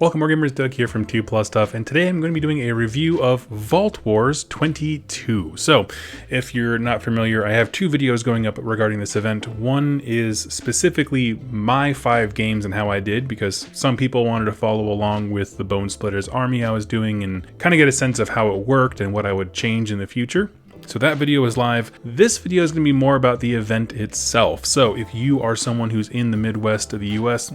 Welcome, Wargamers. Doug here from 2 Plus Stuff, and today I'm going to be doing a review of Vault Wars 22. So, if you're not familiar, I have two videos going up regarding this event. One is specifically my 5 games and how I did, because some people wanted to follow along with the Bone Splitters army I was doing and kind of get a sense of how it worked and what I would change in the future. So that video is live. This video is going to be more about the event itself. So if you are someone who's in the Midwest of the US,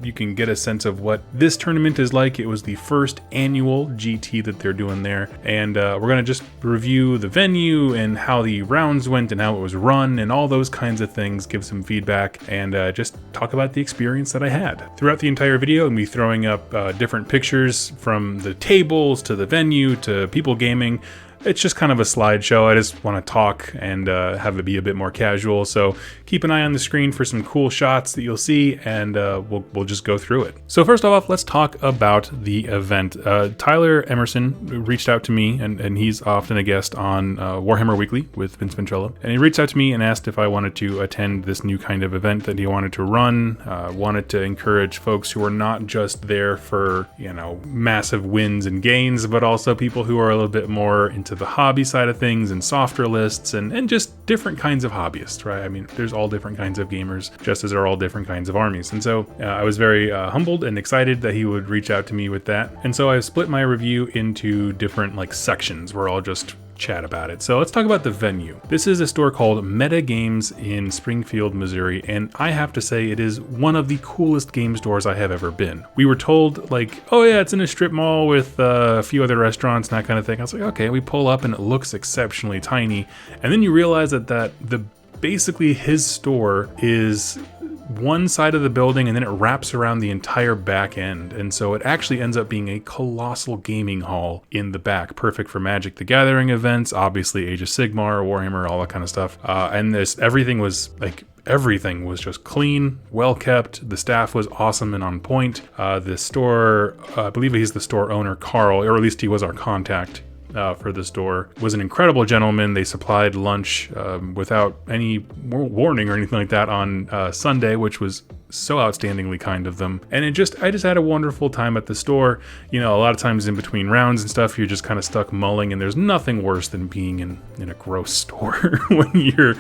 you can get a sense of what this tournament is like. It was the first annual GT that they're doing there. And we're going to just review the venue and how the rounds went and how it was run and all those kinds of things, give some feedback, and just talk about the experience that I had. Throughout the entire video, I'm going to be throwing up different pictures from the tables to the venue to people gaming. It's just kind of a slideshow. I just want to talk and have it be a bit more casual. So keep an eye on the screen for some cool shots that you'll see, and we'll just go through it. So first off, let's talk about the event. Tyler Emerson reached out to me, and he's often a guest on Warhammer Weekly with Vince Ventrella. And he reached out to me and asked if I wanted to attend this new kind of event that he wanted to run. Wanted to encourage folks who are not just there for, massive wins and gains, but also people who are a little bit more into the hobby side of things and softer lists and just different kinds of hobbyists, right? I mean, there's all different kinds of gamers, just as there are all different kinds of armies. And so I was very humbled and excited that he would reach out to me with that. And so I've split my review into different sections where I'll just chat about it. So let's talk about the venue. This is a store called Metagames in Springfield, Missouri, and I have to say it is one of the coolest game stores I have ever been. We were told oh yeah, it's in a strip mall with a few other restaurants and that kind of thing. I was like, okay, we pull up and it looks exceptionally tiny. And then you realize that basically his store is one side of the building and then it wraps around the entire back end, and so it actually ends up being a colossal gaming hall in the back, perfect for Magic the Gathering events, obviously Age of Sigmar, Warhammer, all that kind of stuff. And everything was just clean, well kept. The staff was awesome and on point. The store, I believe he's the store owner, Carl, or at least he was our contact for the store, was an incredible gentleman. They supplied lunch without any warning or anything like that on Sunday, which was so outstandingly kind of them. And I just had a wonderful time at the store. A lot of times in between rounds and stuff, you're just kind of stuck mulling, and there's nothing worse than being in a gross store when you're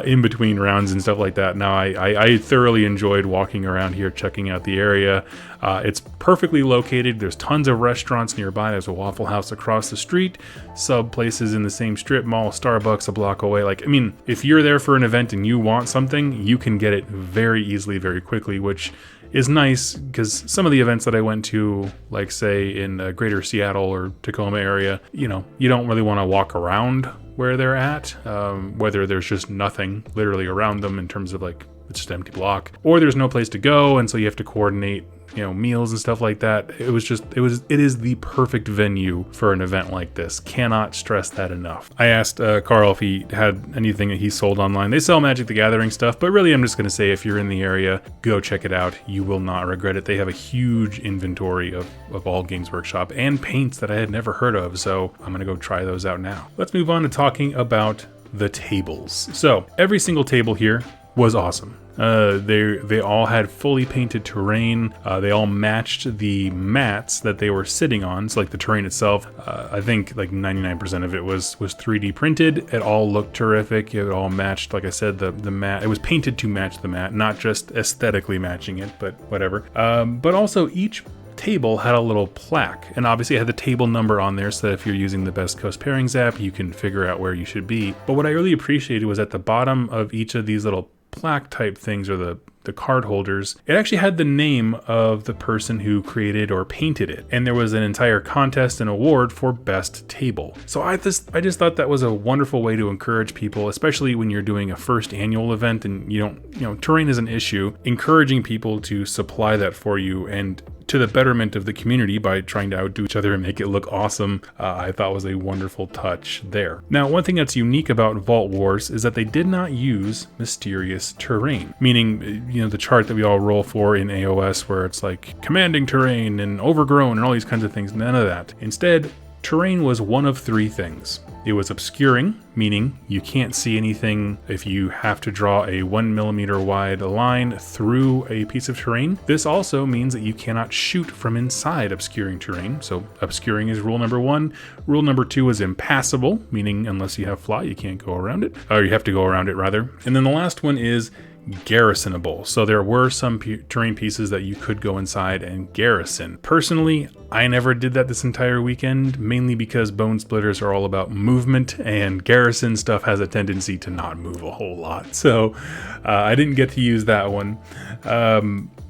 in between rounds and stuff like that. Now, I thoroughly enjoyed walking around here, checking out the area. It's perfectly located. There's tons of restaurants nearby. There's a Waffle House across the street, sub places in the same strip mall, Starbucks a block away. If you're there for an event and you want something, you can get it very easily, very quickly, which is nice, because some of the events that I went to, say in greater Seattle or Tacoma area, you don't really want to walk around where they're at, whether there's just nothing literally around them in terms of it's just an empty block, or there's no place to go, and so you have to coordinate meals and stuff like that. It is the perfect venue for an event like this. Cannot stress that enough. I asked Carl if he had anything that he sold online. They sell Magic the Gathering stuff, but really I'm just going to say, if you're in the area, go check it out. You will not regret it. They have a huge inventory of all Games Workshop and paints that I had never heard of, so I'm going to go try those out now. Let's move on to talking about the tables. So every single table here was awesome. They all had fully painted terrain. They all matched the mats that they were sitting on. So the terrain itself, I think 99% of it was 3D printed. It all looked terrific. It all matched, like I said, the mat. It was painted to match the mat, not just aesthetically matching it, but whatever. But also each table had a little plaque, and obviously it had the table number on there, so that if you're using the Best Coast Pairings app, you can figure out where you should be. But what I really appreciated was at the bottom of each of these little plaque type things, or the card holders, it actually had the name of the person who created or painted it, and there was an entire contest and award for best table. So I just thought that was a wonderful way to encourage people, especially when you're doing a first annual event and terrain is an issue. Encouraging people to supply that for you, and to the betterment of the community by trying to outdo each other and make it look awesome, I thought was a wonderful touch there. Now, one thing that's unique about Vault Wars is that they did not use mysterious terrain, meaning, the chart that we all roll for in AOS, where it's commanding terrain and overgrown and all these kinds of things. None of that. Instead, terrain was one of three things. It was obscuring, meaning you can't see anything if you have to draw a 1 millimeter wide line through a piece of terrain. This also means that you cannot shoot from inside obscuring terrain. So obscuring is rule number 1. Rule number 2 is impassable, meaning unless you have fly, you can't go around it, or you have to go around it rather. And then the last one is garrisonable. So there were some terrain pieces that you could go inside and garrison. Personally, I never did that this entire weekend, mainly because bone splitters are all about movement, and garrison stuff has a tendency to not move a whole lot. So I didn't get to use that one.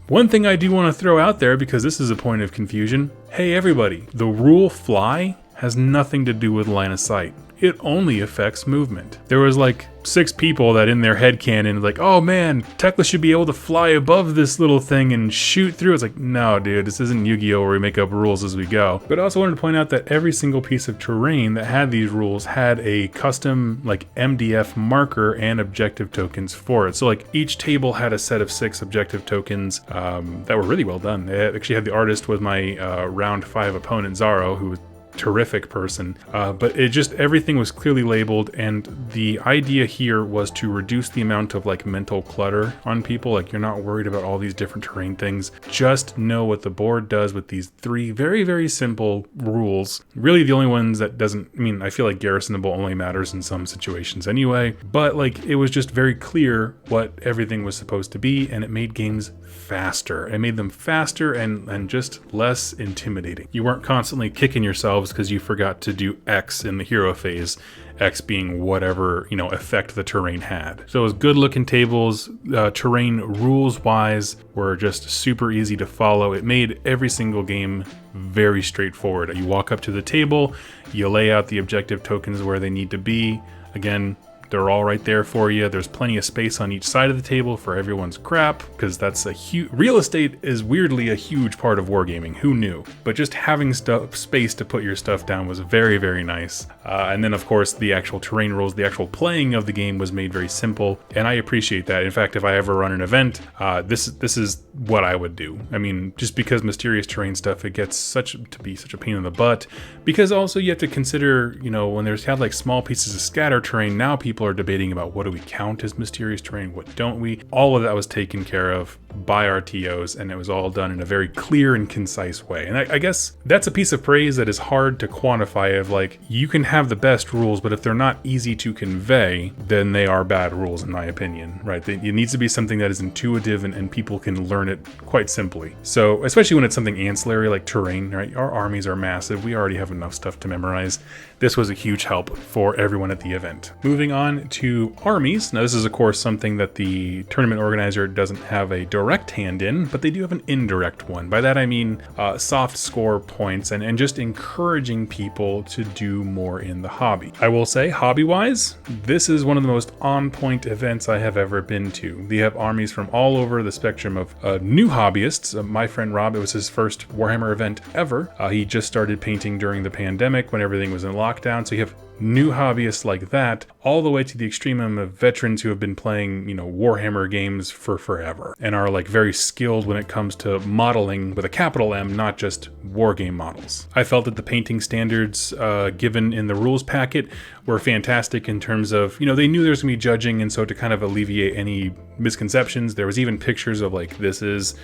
One thing I do want to throw out there, because this is a point of confusion. Hey everybody, the rule fly has nothing to do with line of sight. It only affects movement. There was like 6 people that in their headcanon like, oh man, Tekla should be able to fly above this little thing and shoot through. It's like, no dude, this isn't Yu-Gi-Oh! Where we make up rules as we go. But I also wanted to point out that every single piece of terrain that had these rules had a custom like MDF marker and objective tokens for it. So like each table had a set of 6 objective tokens that were really well done. They actually had the artist was my round 5 opponent, Zaro, who was terrific person, but it just, everything was clearly labeled, and the idea here was to reduce the amount of like mental clutter on people. Like you're not worried about all these different terrain things. Just know what the board does with these 3 very, very simple rules. Really the only ones that doesn't, I mean, I feel like garrisonable only matters in some situations anyway, but like it was just very clear what everything was supposed to be, and it made games faster. It made them faster and just less intimidating. You weren't constantly kicking yourselves because you forgot to do X in the hero phase, X being whatever, you know, effect the terrain had. So it was good looking tables. Terrain rules wise were just super easy to follow. It made every single game very straightforward. You walk up to the table, you lay out the objective tokens where they need to be. Again, they're all right there for you. There's plenty of space on each side of the table for everyone's crap, because that's a huge, real estate is weirdly a huge part of wargaming. Who knew? But just having space to put your stuff down was very, very nice. And then of course the actual terrain rules, the actual playing of the game was made very simple, and I appreciate that. In fact, if I ever run an event, this is what I would do. I mean, just because mysterious terrain stuff, it gets to be such a pain in the butt, because also you have to consider, you know, when there's like small pieces of scatter terrain, now people are debating about what do we count as mysterious terrain, what don't we. All of that was taken care of by our TOs, and it was all done in a very clear and concise way. And I guess that's a piece of praise that is hard to quantify, of like, you can have the best rules, but if they're not easy to convey, then they are bad rules in my opinion, right? It needs to be something that is intuitive and people can learn it quite simply. So especially when it's something ancillary like terrain, right? Our armies are massive. We already have enough stuff to memorize. This was a huge help for everyone at the event. Moving on to armies. Now this is of course something that the tournament organizer doesn't have a direct hand in, but they do have an indirect one. By that I mean soft score points and just encouraging people to do more in the hobby. I will say, hobby-wise, this is one of the most on-point events I have ever been to. They have armies from all over the spectrum of new hobbyists. My friend Rob, it was his first Warhammer event ever. He just started painting during the pandemic when everything was in lockdown, so you have new hobbyists like that, all the way to the extreme of veterans who have been playing, you know, Warhammer games for forever and are like very skilled when it comes to modeling with a capital M, not just wargame models. I felt that the painting standards given in the rules packet were fantastic in terms of, you know, they knew there was gonna be judging, and so to kind of alleviate any misconceptions, there was even pictures of like, this is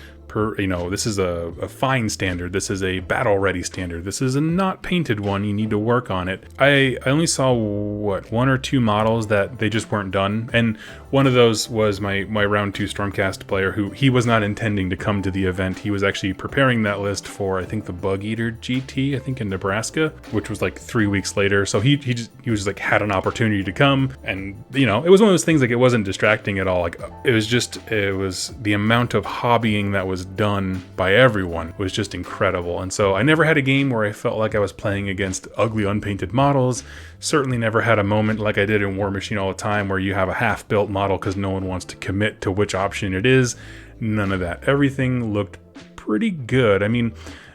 this is a fine standard, this is a battle ready standard, this is a not painted one, you need to work on it. I only saw what, 1 or 2 models that they just weren't done, and one of those was my round 2 Stormcast player, who he was not intending to come to the event. He was actually preparing that list for, I think, the Bug Eater GT, I think in Nebraska, which was like 3 weeks later. So he was like, had an opportunity to come, and you know, it was one of those things, like it wasn't distracting at all. Like it was the amount of hobbying that was done by everyone was just incredible. And so I never had a game where I felt like I was playing against ugly unpainted models. Certainly never had a moment like I did in War Machine all the time where you have a half-built model because no one wants to commit to which option it is. None of that. Everything looked pretty good. I mean,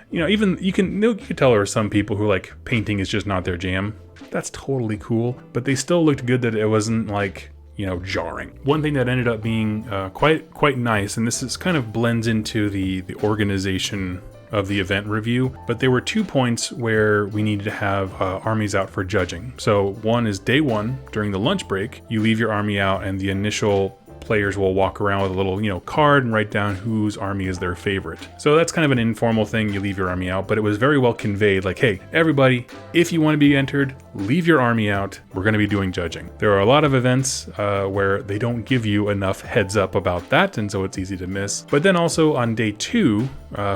you know, even you can tell there are some people who like painting is just not their jam. That's totally cool, but they still looked good, that it wasn't like, you know, jarring. One thing that ended up being quite nice, and this is kind of blends into the organization of the event review, but there were 2 points where we needed to have armies out for judging. So one is day 1 during the lunch break, you leave your army out and the initial players will walk around with a little, card and write down whose army is their favorite. So that's kind of an informal thing. You leave your army out, but it was very well conveyed. Like, hey, everybody, if you want to be entered, leave your army out. We're going to be doing judging. There are a lot of events where they don't give you enough heads up about that, and so it's easy to miss. But then also on day 2,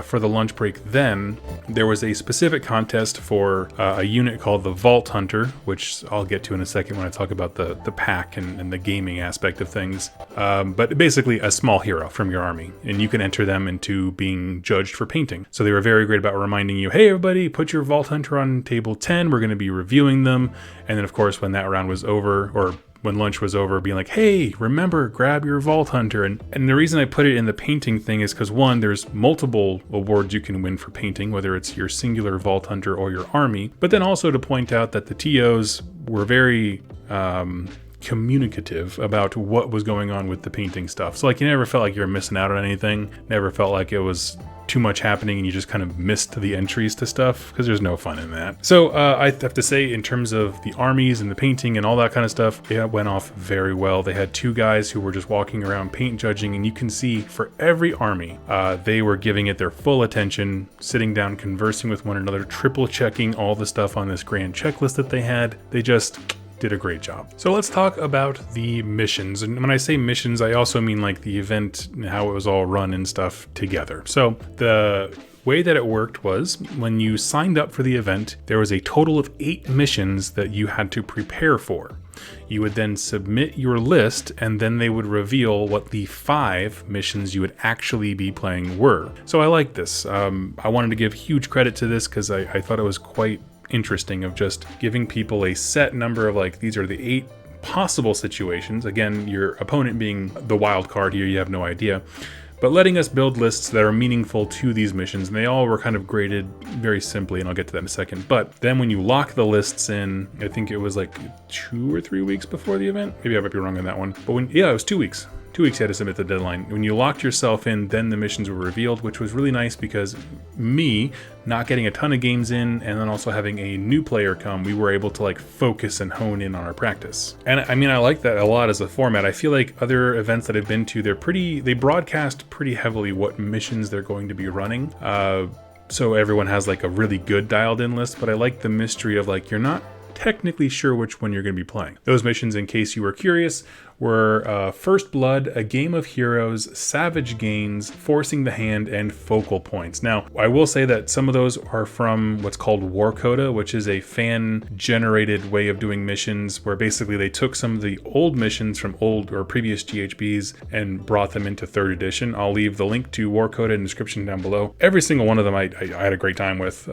for the lunch break, then there was a specific contest for a unit called the Vault Hunter, which I'll get to in a second when I talk about the pack and the gaming aspect of things. But basically a small hero from your army, and you can enter them into being judged for painting. So they were very great about reminding you, hey everybody, put your Vault Hunter on table 10, we're going to be reviewing them. And then of course when that round was over, or when lunch was over, being like, hey, remember, grab your Vault Hunter. And the reason I put it in the painting thing is because, one, there's multiple awards you can win for painting, whether it's your singular Vault Hunter or your army, but then also to point out that the TOs were very communicative about what was going on with the painting stuff. So like you never felt like you were missing out on anything, never felt like it was too much happening and you just kind of missed the entries to stuff, because there's no fun in that. So I have to say, in terms of the armies and the painting and all that kind of stuff, it went off very well. They had 2 guys who were just walking around paint judging, and you can see for every army, they were giving it their full attention, sitting down, conversing with one another, triple checking all the stuff on this grand checklist that they had. They just did a great job. So let's talk about the missions. And when I say missions, I also mean like the event and how it was all run and stuff together. So the way that it worked was, when you signed up for the event, there was a total of 8 missions that you had to prepare for. You would then submit your list, and then they would reveal what the 5 missions you would actually be playing were. So I like this. I wanted to give huge credit to this because I thought it was quite interesting, of just giving people a set number of like, these are the 8 possible situations. Again, your opponent being the wild card here, you have no idea, but letting us build lists that are meaningful to these missions. And they all were kind of graded very simply, and I'll get to that in a second. But then when you lock the lists in, I think it was like 2 or 3 weeks before the event. Maybe I might be wrong on that one. But it was 2 weeks. 2 weeks you had to submit the deadline. When you locked yourself in, then the missions were revealed, which was really nice, because me not getting a ton of games in and then also having a new player come, we were able to like focus and hone in on our practice. And I mean, I like that a lot as a format. I feel like other events that I've been to, they broadcast pretty heavily what missions they're going to be running. So everyone has like a really good dialed in list, but I like the mystery of like, you're not technically sure which one you're going to be playing. Those missions, in case you were curious, were First Blood, A Game of Heroes, Savage Gains, Forcing the Hand, and Focal Points. Now, I will say that some of those are from what's called War Coda, which is a fan-generated way of doing missions, where basically they took some of the old missions from old or previous GHBs and brought them into 3rd edition. I'll leave the link to War Coda in the description down below. Every single one of them I had a great time with.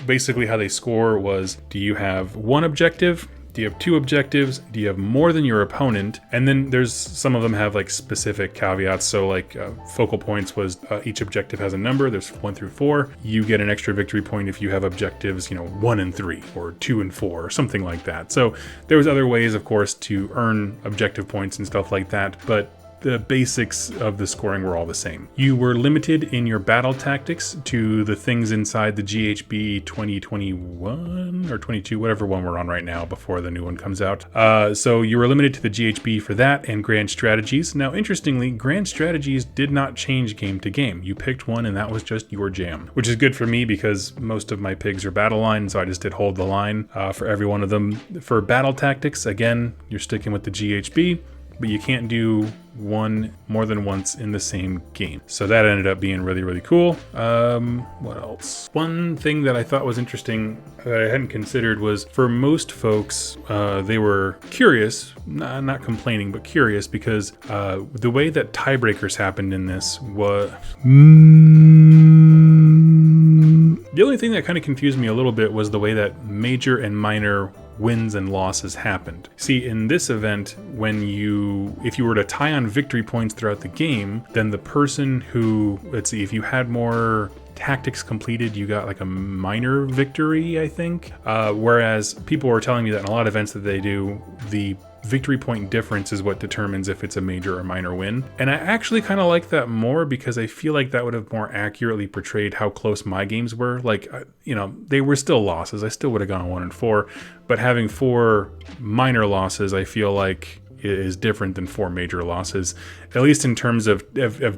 Basically how they score was, do you have 1 objective? Do you have 2 objectives? Do you have more than your opponent? And then there's some of them have like specific caveats. So like focal points was each objective has a number. There's 1 through 4. You get an extra victory point if you have objectives, 1 and 3 or 2 and 4 or something like that. So there was other ways, of course, to earn objective points and stuff like that. But the basics of the scoring were all the same. You were limited in your battle tactics to the things inside the GHB 2021 or 22, whatever one we're on right now before the new one comes out. So you were limited to the GHB for that and grand strategies. Now, interestingly, grand strategies did not change game to game. You picked one and that was just your jam, which is good for me because most of my pigs are battle line, so I just did hold the line for every one of them. For battle tactics, again, you're sticking with the GHB, but you can't do one more than once in the same game. So that ended up being really, really cool. What else? One thing that I thought was interesting that I hadn't considered was, for most folks, they were curious, not complaining, but curious, because the way that tiebreakers happened in this was... The only thing that kind of confused me a little bit was the way that major and minor wins and losses happened. See, in this event, if you were to tie on victory points throughout the game, then the person who, let's see, if you had more tactics completed, you got like a minor victory, I think. Whereas people were telling me that in a lot of events that they do, the victory point difference is what determines if it's a major or minor win. And I actually kind of like that more because I feel like that would have more accurately portrayed how close my games were. Like, you know, they were still losses. I still would have gone 1-4, but having 4 minor losses, I feel like is different than 4 major losses, at least in terms of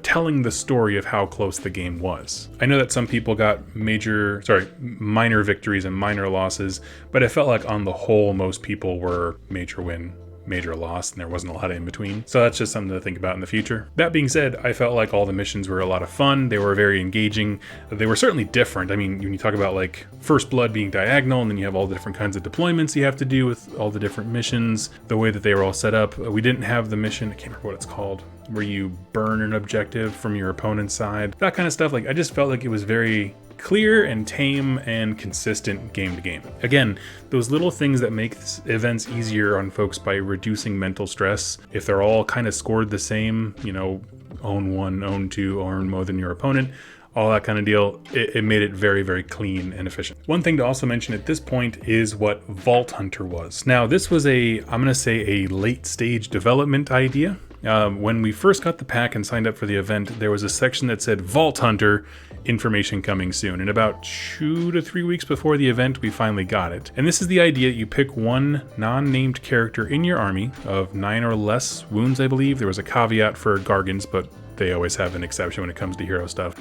telling the story of how close the game was. I know that some people got minor victories and minor losses, but I felt like on the whole, most people were major win, major loss, and there wasn't a lot of in between. So that's just something to think about in the future. That being said, I felt like all the missions were a lot of fun. They were very engaging. They were certainly different. I mean, when you talk about like First Blood being diagonal, and then you have all the different kinds of deployments you have to do with all the different missions, the way that they were all set up. We didn't have the mission, I can't remember what it's called, where you burn an objective from your opponent's side. That kind of stuff. Like, I just felt like it was very clear and tame and consistent game to game. Again, those little things that make events easier on folks by reducing mental stress. If they're all kind of scored the same, you know, own 1, own 2, own more than your opponent, all that kind of deal, it made it very, very clean and efficient. One thing to also mention at this point is what Vault Hunter was. Now, this was I'm going to say a late stage development idea. When we first got the pack and signed up for the event, there was a section that said Vault Hunter, information coming soon. And about 2 to 3 weeks before the event, we finally got it. And this is the idea: you pick one non-named character in your army of 9 or less wounds, I believe. There was a caveat for Gargans, but they always have an exception when it comes to hero stuff.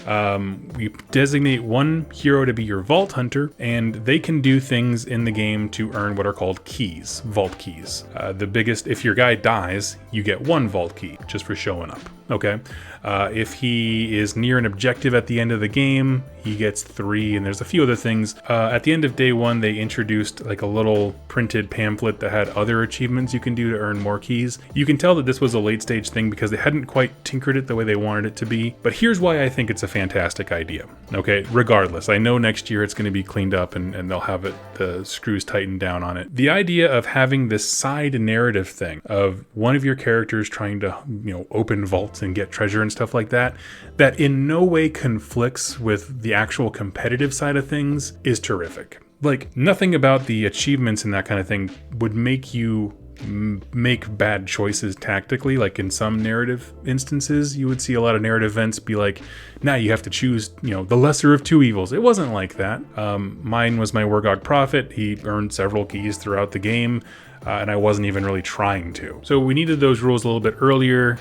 We designate one hero to be your Vault Hunter, and they can do things in the game to earn what are called keys, vault keys. The biggest, if your guy dies, you get 1 vault key just for showing up. Okay. If he is near an objective at the end of the game, he gets 3, and there's a few other things. At the end of day 1, they introduced like a little printed pamphlet that had other achievements you can do to earn more keys. You can tell that this was a late stage thing because they hadn't quite tinkered it the way they wanted it to be. But here's why I think it's a fantastic idea. Okay, regardless, I know next year it's going to be cleaned up and they'll have the screws tightened down on it. The idea of having this side narrative thing of one of your characters trying to, you know, open vaults and get treasure and stuff like that, that in no way conflicts with the actual competitive side of things, is terrific. Like, nothing about the achievements and that kind of thing would make you make bad choices tactically. Like in some narrative instances, you would see a lot of narrative events be like, now you have to choose, you know, the lesser of 2 evils. It wasn't like that. Mine was my Wargog Prophet. He earned several keys throughout the game. And I wasn't even really trying to. So we needed those rules a little bit earlier.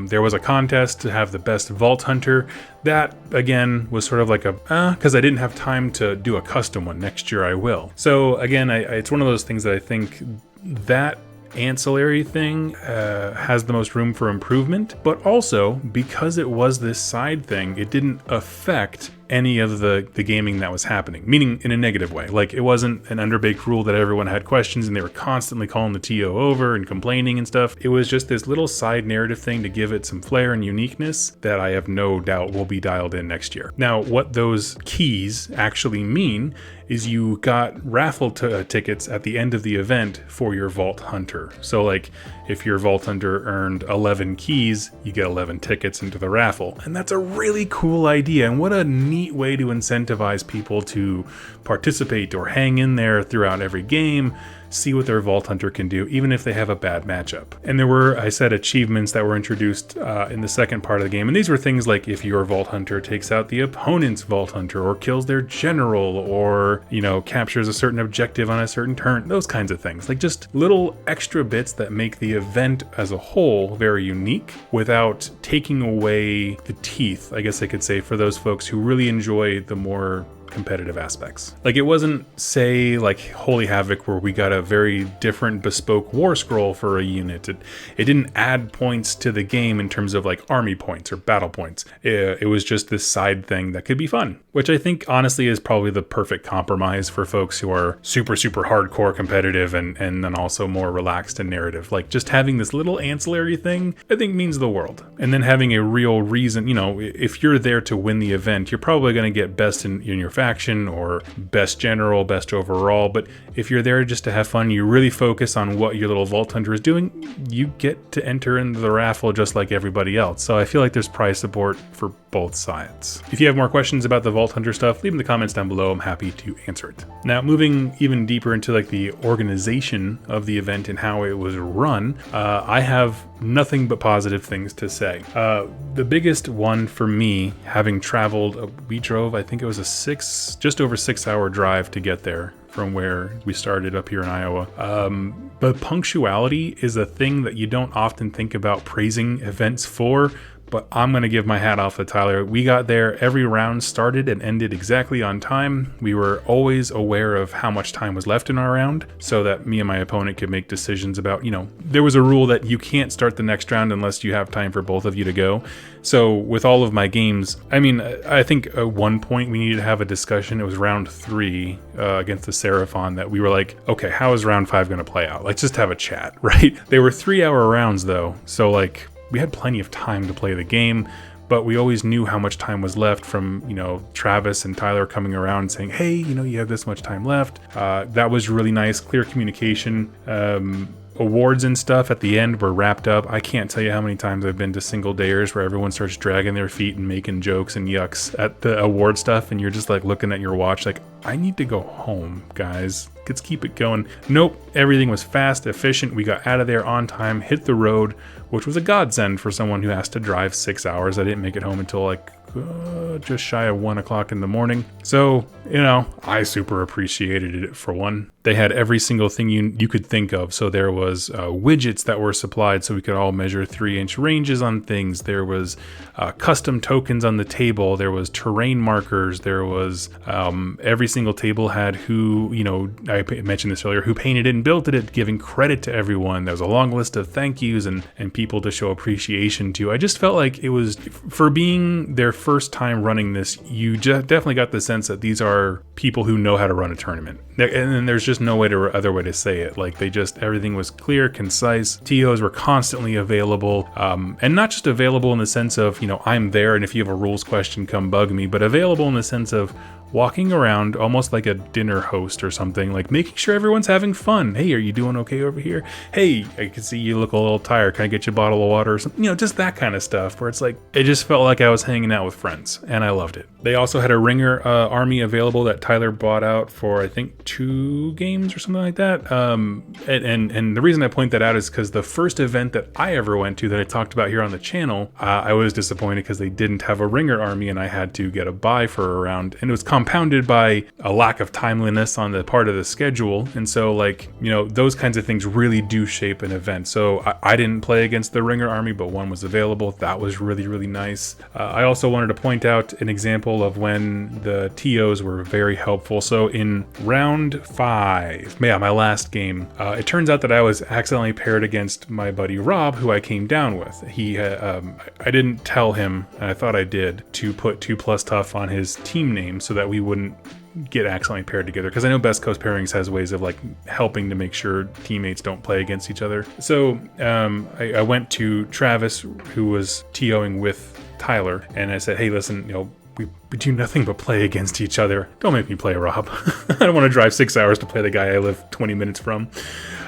There was a contest to have the best Vault Hunter. That, again, was sort of like because I didn't have time to do a custom one. Next year I will. So again, it's one of those things that I think that ancillary thing has the most room for improvement, but also because it was this side thing, it didn't affect any of the gaming that was happening, meaning in a negative way. Like, it wasn't an underbaked rule that everyone had questions and they were constantly calling the TO over and complaining and stuff. It was just this little side narrative thing to give it some flair and uniqueness that I have no doubt will be dialed in next year. Now, what those keys actually mean is you got raffle tickets at the end of the event for your Vault Hunter. So like, if your Vault Hunter earned 11 keys, you get 11 tickets into the raffle. And that's a really cool idea, and what a neat way to incentivize people to participate or hang in there throughout every game, see what their Vault Hunter can do, even if they have a bad matchup. And there were, I said, achievements that were introduced in the second part of the game. And these were things like if your Vault Hunter takes out the opponent's Vault Hunter, or kills their general, or, you know, captures a certain objective on a certain turn, those kinds of things. Like, just little extra bits that make the event as a whole very unique without taking away the teeth, I guess I could say, for those folks who really enjoy the more competitive aspects. Like, it wasn't, say, like Holy Havoc, where we got a very different bespoke war scroll for a unit. It didn't add points to the game in terms of like army points or battle points. It was just this side thing that could be fun, which I think honestly is probably the perfect compromise for folks who are super, super hardcore competitive and then also more relaxed and narrative. Like, just having this little ancillary thing, I think, means the world. And then having a real reason, you know, if you're there to win the event, you're probably going to get best in your faction. faction or best general, best overall. But if you're there just to have fun, you really focus on what your little Vault Hunter is doing, you get to enter into the raffle just like everybody else. So I feel like there's prize support for both sides. If you have more questions about the Vault Hunter stuff, leave them in the comments down below. I'm happy to answer it. Now, moving even deeper into like the organization of the event and how it was run, I have nothing but positive things to say. The biggest one for me, having traveled, we drove, I think it was just over 6 hour drive to get there from where we started up here in Iowa. But punctuality is a thing that you don't often think about praising events for, but I'm going to give my hat off to Tyler. We got there, every round started and ended exactly on time. We were always aware of how much time was left in our round so that me and my opponent could make decisions about, there was a rule that you can't start the next round unless you have time for both of you to go. So with all of my games, I think at one point we needed to have a discussion. It was round 3 against the Seraphon that we were like, okay, how is round 5 going to play out? Let's just have a chat, right? They were 3-hour rounds though. So like, we had plenty of time to play the game, but we always knew how much time was left from, Travis and Tyler coming around saying, hey, you have this much time left. That was really nice, clear communication. Awards and stuff at the end were wrapped up. I can't tell you how many times I've been to single dayers where everyone starts dragging their feet and making jokes and yucks at the award stuff, and you're just like looking at your watch like, I need to go home, guys. Let's keep it going. Nope, everything was fast, efficient. We got out of there on time, hit the road, which was a godsend for someone who has to drive 6 hours. I didn't make it home until just shy of 1 o'clock in the morning. So, I super appreciated it for one. They had every single thing you could think of. So there was widgets that were supplied so we could all measure 3-inch ranges on things. There was custom tokens on the table. There was terrain markers. There was every single table had who, I mentioned this earlier, who painted it and built it, giving credit to everyone. There was a long list of thank yous and people to show appreciation to. I just felt like it was, for being their first time running this, you definitely got the sense that these are people who know how to run a tournament. And there's just no other way to say it. Like everything was clear, concise. TOs were constantly available, and not just available in the sense of, I'm there and if you have a rules question, come bug me, but available in the sense of walking around almost like a dinner host or something, like making sure everyone's having fun. Hey, are you doing okay over here? Hey, I can see you look a little tired. Can I get you a bottle of water or something? Just that kind of stuff where it's like, it just felt like I was hanging out with friends and I loved it. They also had a ringer army available that Tyler bought out for, I think, 2 games or something like that. And the reason I point that out is because the first event that I ever went to that I talked about here on the channel, I was disappointed because they didn't have a ringer army and I had to get a buy for a round, and it was compounded by a lack of timeliness on the part of the schedule. And so those kinds of things really do shape an event. So I didn't play against the ringer army, but one was available. That was really, really nice. I also wanted to point out an example of when the TOs were very helpful. So in round 5, my last game, it turns out that I was accidentally paired against my buddy Rob, who I came down with. I didn't tell him, and I thought I did, to put 2+ tough on his team name so that we wouldn't get accidentally paired together, because I know Best Coast Pairings has ways of helping to make sure teammates don't play against each other. So I went to Travis, who was TOing with Tyler, and I said, hey, listen, we do nothing but play against each other. Don't make me play Rob. I don't want to drive 6 hours to play the guy I live 20 minutes from.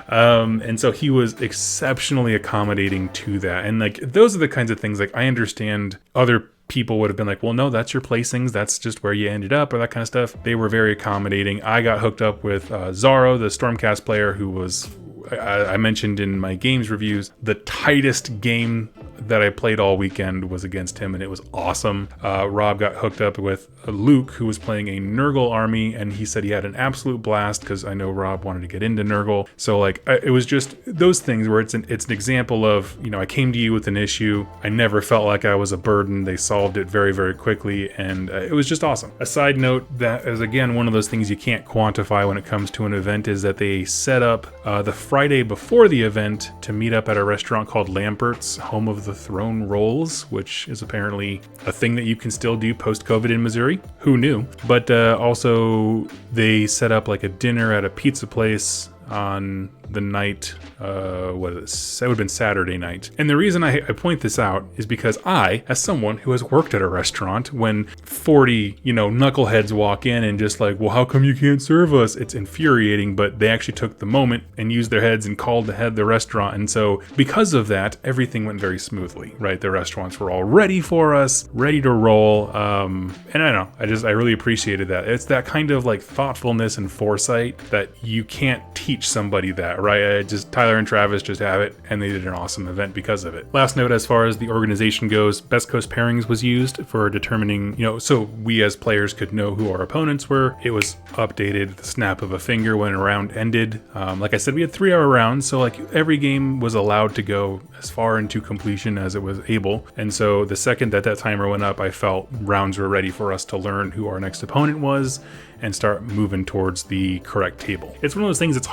And so he was exceptionally accommodating to that. And those are the kinds of things, I understand other people would have been like, well, no, that's your placings. That's just where you ended up, or that kind of stuff. They were very accommodating. I got hooked up with Zaro, the Stormcast player, who was, I mentioned in my games reviews, the tightest game that I played all weekend was against him, and it was awesome. Rob got hooked up with Luke, who was playing a Nurgle army, and he said he had an absolute blast, because I know Rob wanted to get into Nurgle. So it was just those things where it's an example of, I came to you with an issue. I never felt like I was a burden. They solved it very, very quickly, and it was just awesome. A side note that is, again, one of those things you can't quantify when it comes to an event is that they set up the Friday before the event to meet up at a restaurant called Lampert's, home of the Throne Rolls, which is apparently a thing that you can still do post-COVID in Missouri. Who knew? But also they set up a dinner at a pizza place on the night, what is it? It would have been Saturday night. And the reason I point this out is because I, as someone who has worked at a restaurant, when 40, knuckleheads walk in and just like, well, how come you can't serve us? It's infuriating, but they actually took the moment and used their heads and called ahead the restaurant. And so because of that, everything went very smoothly, right? The restaurants were all ready for us, ready to roll. And I don't know, I really appreciated that. It's that kind of like thoughtfulness and foresight that you can't teach somebody that, right? Tyler and Travis just have it, and they did an awesome event because of it. Last note, as far as the organization goes, Best Coast Pairings was used for determining, so we as players could know who our opponents were. It was updated the snap of a finger when a round ended. Like I said, we had 3-hour rounds, so like every game was allowed to go as far into completion as it was able. And so the second that timer went up, I felt rounds were ready for us to learn who our next opponent was and start moving towards the correct table. It's one of those things, it's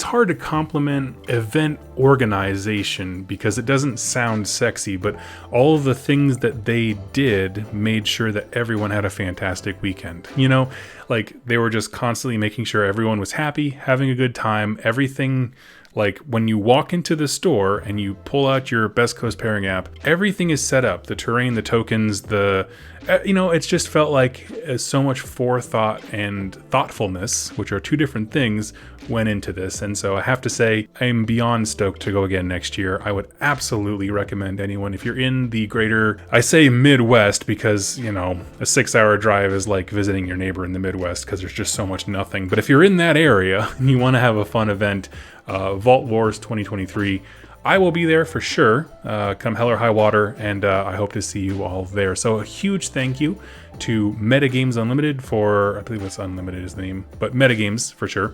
hard to compliment event organization because it doesn't sound sexy, but all of the things that they did made sure that everyone had a fantastic weekend. Like they were just constantly making sure everyone was happy, having a good time, everything. Like when you walk into the store and you pull out your Best Coast Pairing app, everything is set up. The terrain, the tokens, it's just felt like so much forethought and thoughtfulness, which are two different things, went into this. And so I have to say, I'm beyond stoked to go again next year. I would absolutely recommend anyone, if you're in the greater, I say Midwest because, a 6-hour drive is like visiting your neighbor in the Midwest because there's just so much nothing. But if you're in that area and you want to have a fun event, Vault Wars 2023, I will be there for sure, come hell or high water, and I hope to see you all there. So a huge thank you to Metagames Unlimited for, I believe it's Unlimited is the name, but Metagames for sure,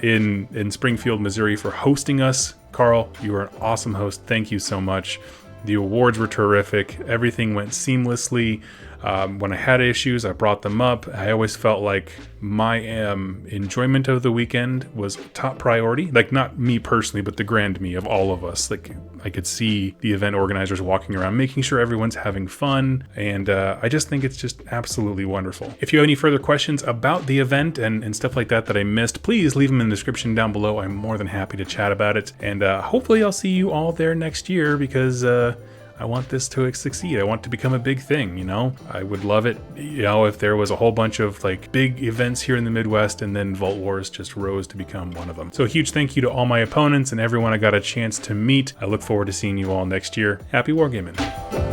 in Springfield, Missouri for hosting us. Carl, you were an awesome host. Thank you so much. The awards were terrific. Everything went seamlessly. When I had issues, I brought them up. I always felt like my enjoyment of the weekend was top priority. Like not me personally, but the grand me of all of us. Like I could see the event organizers walking around, making sure everyone's having fun. And I just think it's just absolutely wonderful. If you have any further questions about the event and stuff like that I missed, please leave them in the description down below. I'm more than happy to chat about it. And hopefully I'll see you all there next year because I want this to succeed. I want it to become a big thing, I would love it, if there was a whole bunch of like big events here in the Midwest and then Vault Wars just rose to become one of them. So a huge thank you to all my opponents and everyone I got a chance to meet. I look forward to seeing you all next year. Happy wargaming.